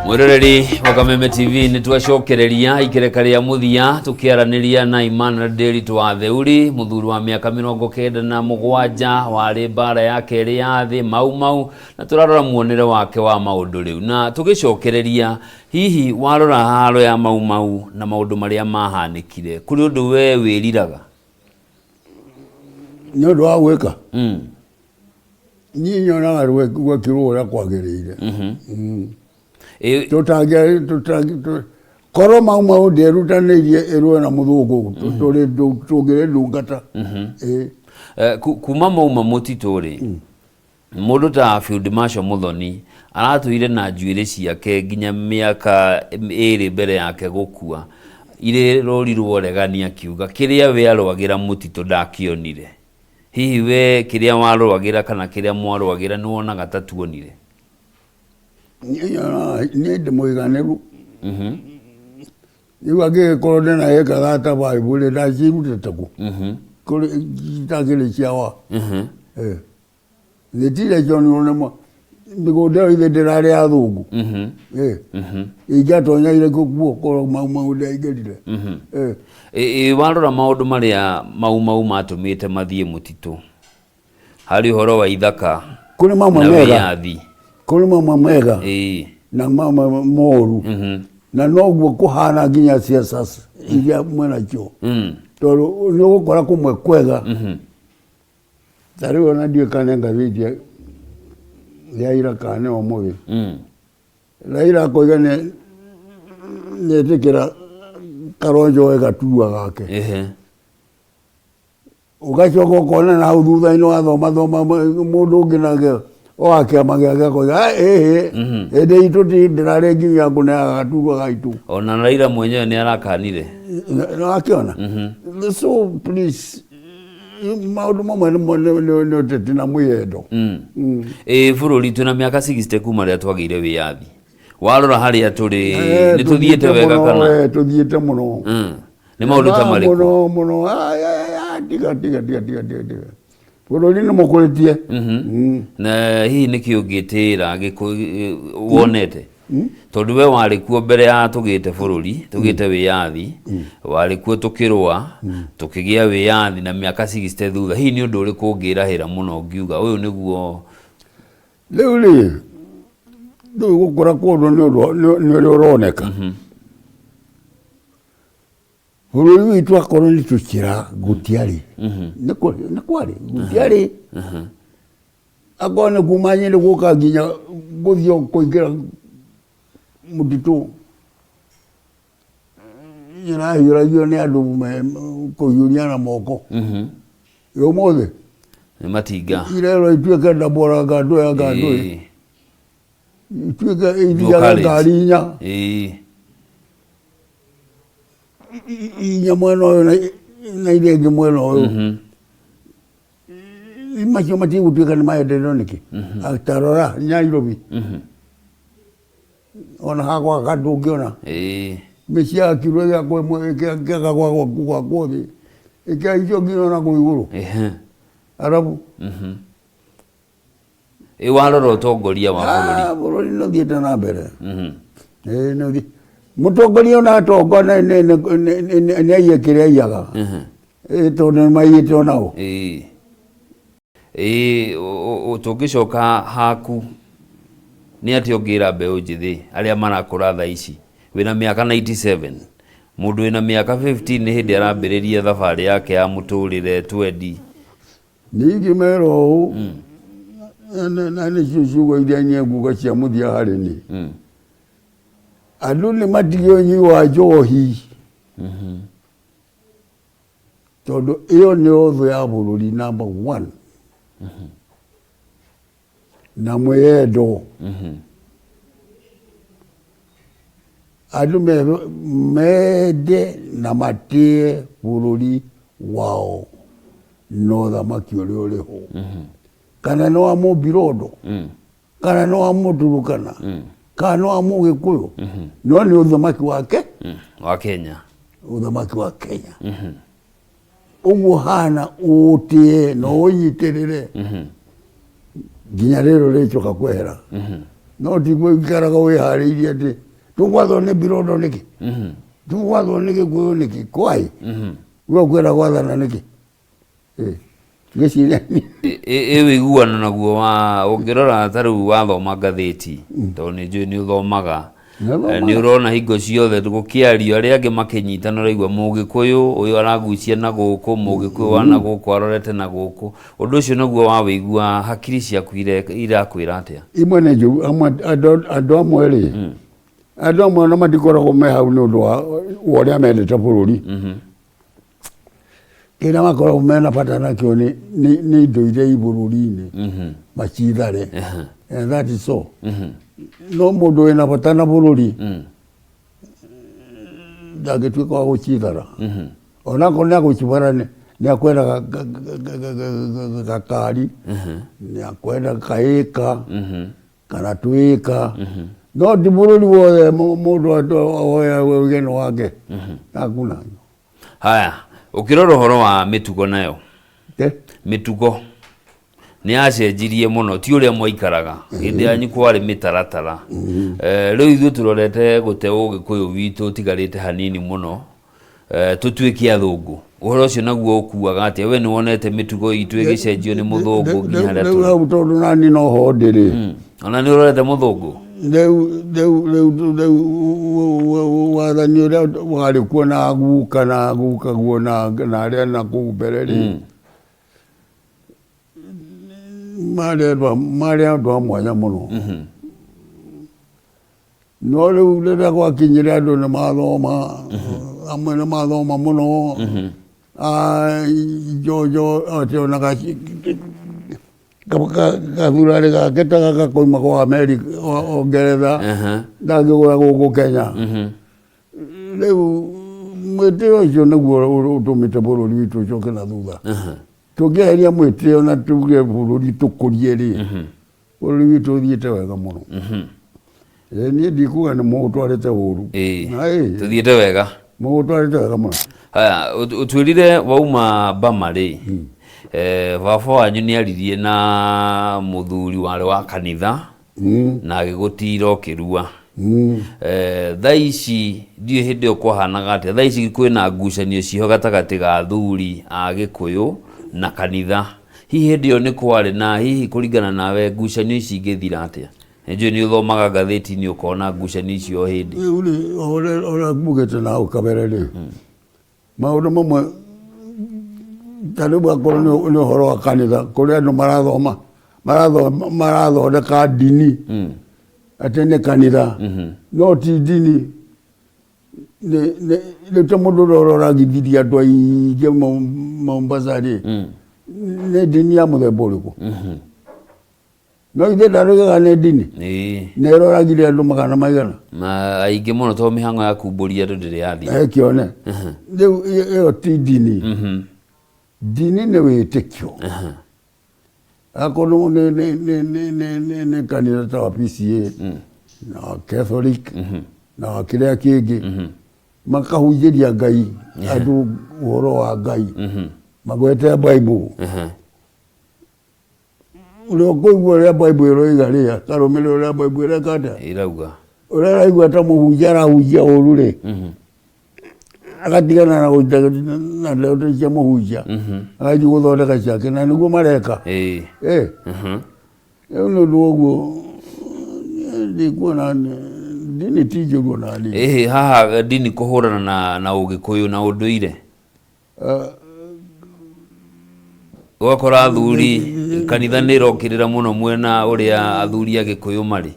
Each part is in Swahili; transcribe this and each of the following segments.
Mwiroreri wa Kameme TV nitwacokereria ikereka ria muthia tukiaraniria na Emmanuel Nderitu wa Theuri muthuri wa miaka 97 wari bara ya keri ya thi mau na turarora muonere wake wa maundu riu na tugicokereria hihi warora haro ya mau na maundu maria mahanikire kuri undu we wiriraga ni undu wa gwika ni nyona arwe gwekirwo ura kwagirire koro mau nderutanĩirie ĩrũe na mũthũngũ tũngĩre ndungata kuma mauma mũtitũ-rĩ mũndũ ta Field Marshal Muthoni aratũire na njuĩrĩ ciake nginya mĩaka 2 mbere yake gũkua irĩ rorirwo regani akiuga kĩrĩa we arũagĩra mũtitũ ndakĩonire. Hihi we kĩrĩa warũagĩra kana kĩrĩa mwarũagĩra nĩwonaga ta tuonire? Ni ndimwiganiru iwage korone na eka data Bible da chirutete ku kuri kitagire chiawa nditire jono nemo bigoda ile derare athungu igatonya ile kuguo koro mau da igerire warora maundu maria mau matumite mathie mutitu hari horo wa ithaka kuri mama mega kuri mama mega na mama moru na noguo kuhana nginya siasa iria mwena cho toro no gukora kumwe kwega tari ona ndio kanenga vidia yaira kane omubi laira koigane netikira karonjo wega tuwa gake ugachoka kona na udutha ino athoma mundu nginage oake amagega koiga ende ituti ndirare nginya kuna gaturwa gaitu ona Raila mwenyewe ni arakanire no akiona so please maundu mamwe no tetina mwiyendo bururi tuna miaka 60 kuma ria twagire wiyathi warora haria turi nituthiete wega kana tuthiete muno ni maundu ta mariko muno tiga bururi ni mukuritie na hihi niki ungitira wonete tondu we wari kuo mbere ya tugite bururi tugite wiyathi wari kuo tukirwa tukigia wiyathi na miaka 60 thutha hihi ni undu uriku ungirahira muno ngiuga uyu niguo leuli ndu gukora kundu ni uroneka bururi witu akorwo ni tukira gutiari ni kwari gutiari akone kumanyire guka nginya guthio kuingira mutitu yuragio ni andu kuyuria na moko yo mothe ni matinga irero ituike ndabora gandu ya gandu ituike idia ngarinya mweno na ile mweno imacho mati utuika ni maendeleo niki atarora Nairobi ona hakwa kandu ngiona misia kilo ya kwa mweke kwa kothi hiyo ngiona kwa iguru arabu warora utongoria wa bururi no thiete na mbere no thi mutongoria na tongona ne yekiria yaga tondu maiyite onao utungicoka haku ni ati ungira mbeu njithi aria marakura tha ici wina miaka 97 mundu wina miaka 15 ni hindi arambiriria thabari yake ya muturire twendi ningi mero na ni cucugo iria nyenguga cia muthia hari ni andu ni matigio nyiwa njohi tondu iyo ni otho ya bururi number 1 na mwendo andu mende na matie bururi wao no thamaki uria uriho kana no amubirondo kana no amuturukana kana no amugikuyu no ni uthamaki wake wa Kenya uthamaki wa Kenya uguo hana utie no unyitirire nginya rero ricoka kwehera no tigwe ikaraga we hariria ati tugwatho ni birodo niki tugwatho niki kuyo niki kwai gwo kwera gwathana niki giciria wiguana naguo wa ungirora taru wathoma ngathĩti to ni njui ni uthomaga ni urona hingo ciothe gukiario aria angi makinyitana raigua Mugikuyu uyu aragucia na guku Mugikuyu wana guku arorete na guku undu ucio naguo wa wigua hakiri ciaku irakwira atia imwe ne njui andu amwe ri andu amwe na matikoragwo me hau ni undu wa uria mendete bururi kina makoragwo mena bata nakio ni indo iria i bururi-ini macithare and that is so no mundu wina bata na bururi ndangĩtuĩka wa gũcithara onakorwo nĩ agũcibara nĩ akwenda gakari nĩ akwenda kaĩka kana twĩka no ti bururi wothe mũndũ oya ũgeni wake hakuna. Haya, ukirora uhoro wa mitugo nayo mitugo ni acenjirie muno ti uria mwaikaraga hindi yanyu kwari mitaratara riu ithu turorete gute Ugikuyu witu tigarite hanini muno tutuike athungu uhoro ucio naguo ukuaga atia we ni wonete mitugo itu igicenjio ni muthungu nginya haria tu riu tondu nani no ho ndiri ona ni urorete muthungu wathani uria wari kuo na guka guo na aria na kuu mbere ri marĩ andũ a mwanya mũno no rĩu rĩrĩa gwakinyire andũ nĩ mathoma amwe nĩ mathoma mũno njojo atĩ ona gathurarĩ gake ta gaka koima kwa Amerika o Ngeretha ndangĩgũra gũkũ Kenya rĩu mwĩtĩo ũcio nĩguo ũtũmĩte bũrũri witũ ũcoke na thutha tũngĩeheria mwĩtĩo na tuge bũrũri tũkũrie rĩ bũrũri witũ ũthiĩte wega mũno niĩ ndikuga nĩ mũgũtwarĩte ũru tũthiĩte wega mũgũtwarĩte wega mũno. Haya, ũtwĩrire wauma Bama rĩ baba wanyu nĩ aririe na mũthuri warĩ wa kanitha na agĩgũtira ũkĩrua thaa ici ndiũ hĩndĩ ĩyo kwahanaga atĩa thaa ici kwĩna ngucanio ciho gatagatĩ ga athuri a Gĩkũyũ na kanitha hihi hĩndĩ ĩyo nĩ kwarĩ na hihi kũringana nawe ngucanio ici ingĩthira atĩa njũĩ nĩ ũthomaga ngathĩti-inĩ ũkona ngucanio icio hĩndĩ ũrĩa mbugĩte na hau kabere rĩ maũndũ mamwe ta rĩu akorwo nĩ ũhoro wa kanitha kũrĩa andũ marathondeka ndini atĩ nĩ kanitha no ti ndini rĩu ta mũndũ ũrĩa ũroragithirie andũ aingĩ Mombasa rĩ nĩ ndini ya mũthemba ũrĩkũ no ithe ndaraugaga nĩ ndini na ĩroragire andũ magana maigana aingĩ mũno tondũ mĩhang'o ya kumbũria andũ ndĩrĩ yathira kĩone rĩu ĩyo ti ndini ndini nĩ wĩtĩkio akorwo nĩ kanitha ta wa PCA na Catholic na kĩrĩa kĩngĩ makahunjĩria Ngai andũ ũhoro wa Ngai magwete Bible ũrĩa ũkũigua ũrĩa Bible ĩroiga rĩ akarũmĩrĩra ũrĩa Bible ĩreka atĩa ĩrauga ũrĩa araigua ta mũhunjia arahunjia ũru rĩ agatigana na gũita na ndeto cia mũhunjia agathiĩ gũthondeka ciake na nĩguo mareka rĩu nĩ ũndũ ũguo ndikuona ndini ti njũru na nini haha ndini kũhũrana na Ũgĩkũyũ na ũndũire ũgakora athuri kanitha nĩ ĩrokĩrĩra mũno mwena ũrĩa athuri a Gĩkũyũ marĩ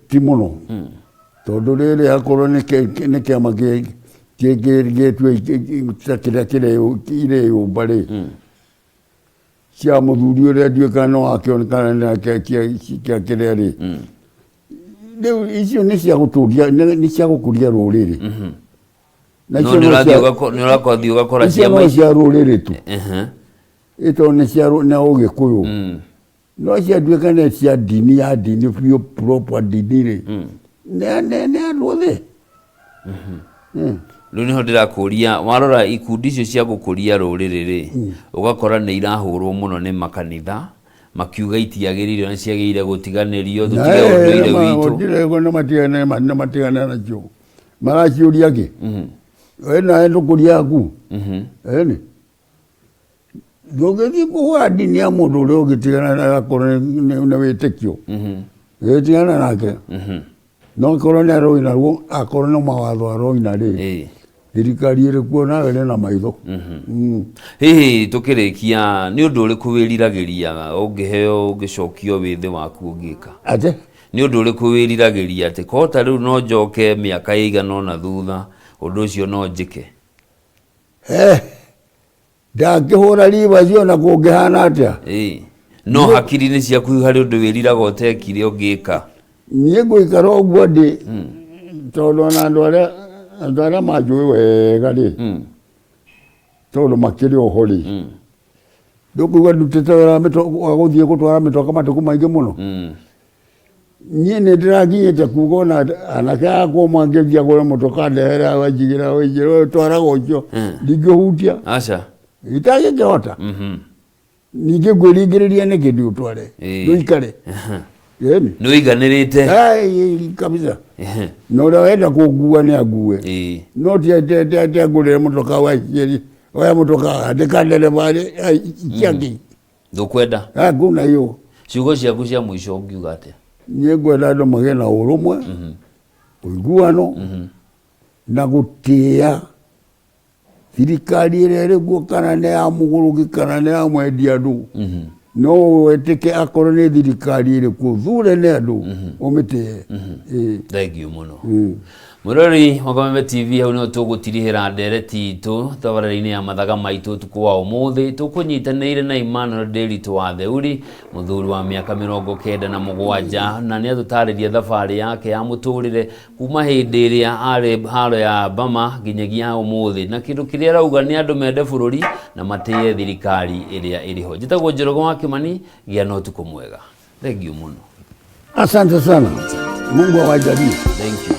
ti mũno tondũ rĩrĩ hakorwo nĩ kĩama gĩtua kĩrĩa kĩrĩ yũmba rĩ cia mũthuri ũrĩa ndiũĩ kana no akĩonekana kĩa kĩrĩa rĩ rĩu icio nĩ cia gũtũria nĩ cia gũkũria rũrĩrĩ no nĩ ũrakothi ũgakora ciama cia rũrĩrĩ tu ĩtondũ nĩ cia Ũgĩkũyũ no ciatuĩka nĩ cia ndini ya ndini biũ proper ndini rĩ nĩ andũ othe rĩu nĩho ndĩrakũria warora ikundi icio cia gũkũria rũrĩrĩ rĩ ũgakora nĩ irahũrwo mũno nĩ makanitha makiuga itiagĩrĩire na ciagĩrĩire gũtiganĩrio tũtige ũndũire witũ gũtirĩ na matigane nacio maraciũria kĩ wena ndũkũria yaku eni ndũngĩthiĩ kũhũra ndini ya mũndũ ũrĩa ũngĩtigana na akorwo nĩ wĩtĩkio gĩtigana nake no korwo nĩ aroina ruo akorwo no mawatho aroina rĩ thirikari ĩrĩ kuo nawe nĩ na maitho hihi tũkĩrĩkia nĩ ũndũ ũrĩkũ wĩriragĩria ũngĩheo ũngĩcokio wĩ thĩ waku ũngĩka atĩ nĩ ũndũ ũrĩkũ wĩriragĩria atĩ kota rĩu no njoke mĩaka ĩigana ũna thutha ũndũ ũcio no njĩke ndangĩhũra riba cio na kũngĩhana atĩa no hakiri-inĩ ciaku harĩ ũndũ wĩriraga ũtekire ũngĩka niĩ ngũikara ũguo ndĩ tondũ ona andũ arĩa manjũĩ wega rĩ tondũ makĩrĩ oho rĩ ndũkũiga ndutĩte wĩra wa gũthiĩ gũtwara mĩtoka matukũ maingĩ mũno niĩ nĩ ndĩrakinyĩte kuuga ona anake akwo mangĩthia kũrĩa mũtoka ndehera wanjigĩra wĩnjĩra twaraga ũcio ndingĩhutia itagĩkĩhota ningĩ ngwĩringĩrĩria nĩ kĩndũ ũtware ndũikare nĩũiganĩrĩte kabisa na ũrĩa wenda kũngua nĩ angue no tiangũrĩre mũtoka wacieri oya mũtoka andĩka ndereba ciaki ndũkwenda kuna hiyo ciugo ciaku cia mũico ũngiuga atĩa niĩ ngwenda andũ magĩe na ũrũmwe ũiguano na gũtĩa thirikari ĩrĩa ĩrĩ kuo kana nĩ ya mũgũrũki kana nĩ ya mwendia andũ no wetĩke akorwo nĩ thirikari ĩrĩ kuo thure nĩ andũ ũmĩtĩe thengiũ mũno mũrori wa Kameme TV hau nĩho tũgũtirihĩra ndereti itũ tabarĩra-inĩ ya mathaga maitũ ũtukũ wa ũmũthĩ tũkũnyitanĩire na Emmanuel Nderitu wa Theuri mũthuri wa mĩaka 97 na nĩ atũtarĩria thabarĩ yake ya mũtũrĩre kuma hĩndĩ ĩrĩa arĩ haro ya Bama nginyagia ũmũthĩ na kĩndũ kĩrĩa arauga nĩ andũ mende bũrũri na matĩye thirikari ĩrĩa ĩrĩho njĩtagwo Njoroge wa Kimani gĩa na ũtukũ mwega thengiũ mũno asante sana Mungu awajalie thank you